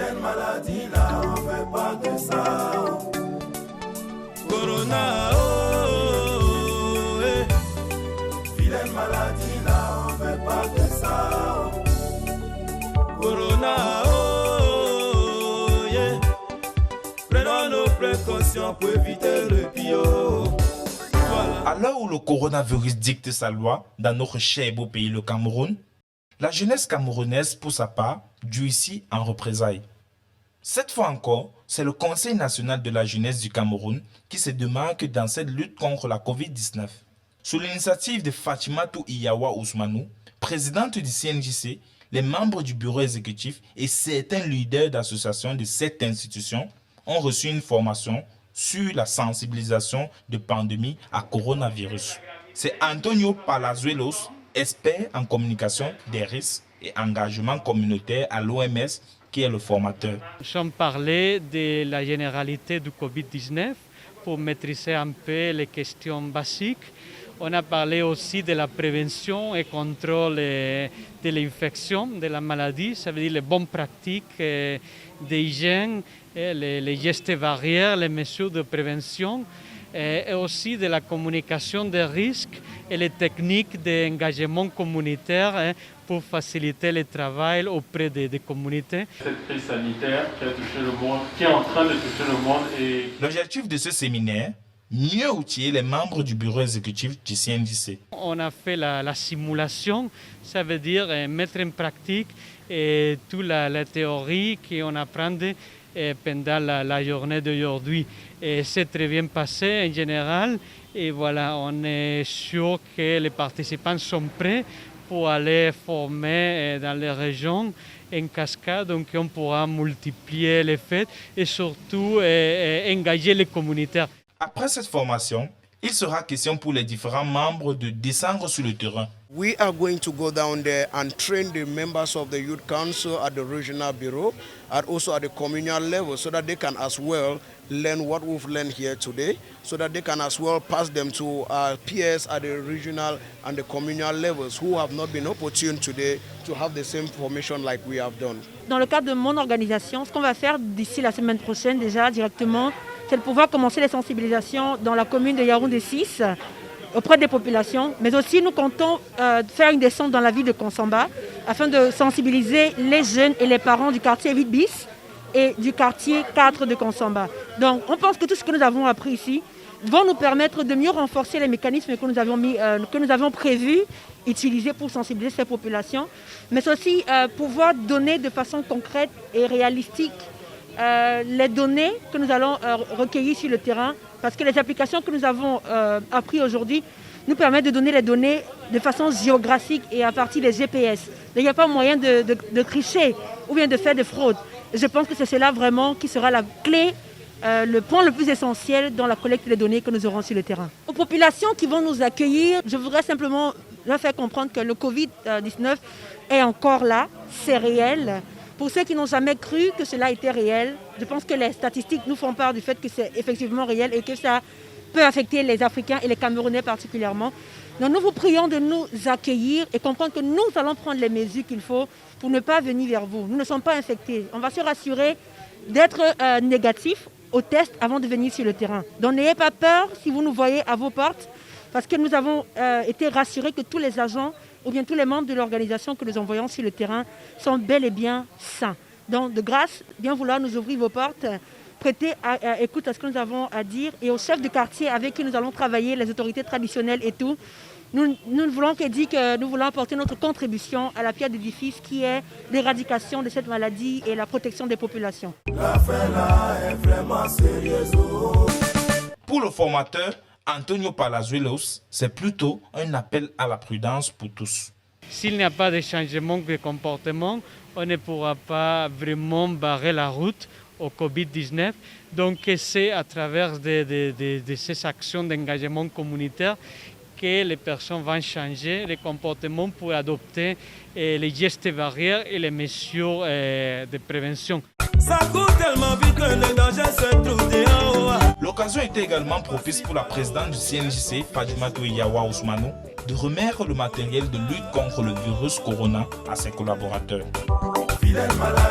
Vilaine maladie là, on fait pas de ça. Corona, oh, vilaine maladie là, on fait pas de ça. Corona, oh, prenons nos précautions pour éviter le pire. À l'heure où le coronavirus dicte sa loi dans notre cher et beau pays, le Cameroun, la jeunesse camerounaise, pour sa part, dut ici en représailles. Cette fois encore, c'est le Conseil national de la jeunesse du Cameroun qui se démarque dans cette lutte contre la Covid-19. Sous l'initiative de Fatimatou Iyawa Ousmanou, présidente du CNJC, les membres du bureau exécutif et certains leaders d'associations de cette institution ont reçu une formation sur la sensibilisation de pandémie à coronavirus. C'est Antonio Palazuelos, expert en communication des risques et engagement communautaire à l'OMS, qui est le formateur. Nous avons parlé de la généralité du Covid-19 pour maîtriser un peu les questions basiques. On a parlé aussi de la prévention et contrôle de l'infection, de la maladie, ça veut dire les bonnes pratiques d'hygiène, les gestes barrières, les mesures de prévention, et aussi de la communication des risques et les techniques d'engagement communautaire pour faciliter le travail auprès des communautés. Cette crise sanitaire qui a touché le monde, qui est en train de toucher le monde. L'objectif de ce séminaire, mieux outiller les membres du bureau exécutif du CNJC. On a fait la simulation, ça veut dire mettre en pratique toute la théorie qu'on apprend pendant la journée d'aujourd'hui. Et c'est très bien passé en général. Et voilà, on est sûr que les participants sont prêts pour aller former dans les régions en cascade, donc on pourra multiplier les fêtes et surtout engager les communautaires. Après cette formation, il sera question pour les différents membres de descendre sur le terrain. We are going to go down there and train the members of the youth council at the regional bureau and also at the communal level so that they can as well learn what we've learned here today, so that they can as well pass them to our peers at the regional and the communal levels who have not been opportune today to have the same formation like we have done. Dans le cadre de mon organisation, ce qu'on va faire d'ici la semaine prochaine déjà directement, c'est de pouvoir commencer les sensibilisations dans la commune de Yaoundé 6 auprès des populations, mais aussi nous comptons faire une descente dans la ville de Konsamba afin de sensibiliser les jeunes et les parents du quartier 8 bis et du quartier 4 de Konsamba. Donc on pense que tout ce que nous avons appris ici vont nous permettre de mieux renforcer les mécanismes que nous avions prévus utiliser pour sensibiliser ces populations, mais aussi pouvoir donner de façon concrète et réalistique les données que nous allons recueillir sur le terrain, parce que les applications que nous avons apprises aujourd'hui nous permettent de donner les données de façon géographique et à partir des GPS. Donc, il n'y a pas moyen de tricher ou bien de faire des fraudes. Je pense que c'est cela vraiment qui sera la clé, le point le plus essentiel dans la collecte des données que nous aurons sur le terrain. Aux populations qui vont nous accueillir, je voudrais simplement leur faire comprendre que le Covid-19 est encore là, c'est réel. Pour ceux qui n'ont jamais cru que cela était réel, je pense que les statistiques nous font part du fait que c'est effectivement réel et que ça peut affecter les Africains et les Camerounais particulièrement. Donc nous vous prions de nous accueillir et comprendre que nous allons prendre les mesures qu'il faut pour ne pas venir vers vous. Nous ne sommes pas infectés. On va se rassurer d'être négatifs au test avant de venir sur le terrain. Donc n'ayez pas peur si vous nous voyez à vos portes, parce que nous avons été rassurés que tous les agents ou bien tous les membres de l'organisation que nous envoyons sur le terrain sont bel et bien sains. Donc, de grâce, bien vouloir nous ouvrir vos portes, prêter écoute à ce que nous avons à dire, et aux chefs de quartier avec qui nous allons travailler, les autorités traditionnelles et tout, nous ne voulons que dire que nous voulons apporter notre contribution à la pierre d'édifice qui est l'éradication de cette maladie et la protection des populations. La fin là est vraiment sérieuse. Pour le formateur, Antonio Palazuelos, c'est plutôt un appel à la prudence pour tous. S'il n'y a pas de changement de comportement, on ne pourra pas vraiment barrer la route au Covid-19. Donc c'est à travers de ces actions d'engagement communautaire que les personnes vont changer les comportements pour adopter les gestes barrières et les mesures de prévention. Ça court tellement vite que le danger se trouve dehors. L'occasion était également propice pour la présidente du CNJC, Fatimatou Iyawa Ousmanou, de remettre le matériel de lutte contre le virus corona à ses collaborateurs. Vilaine maladie.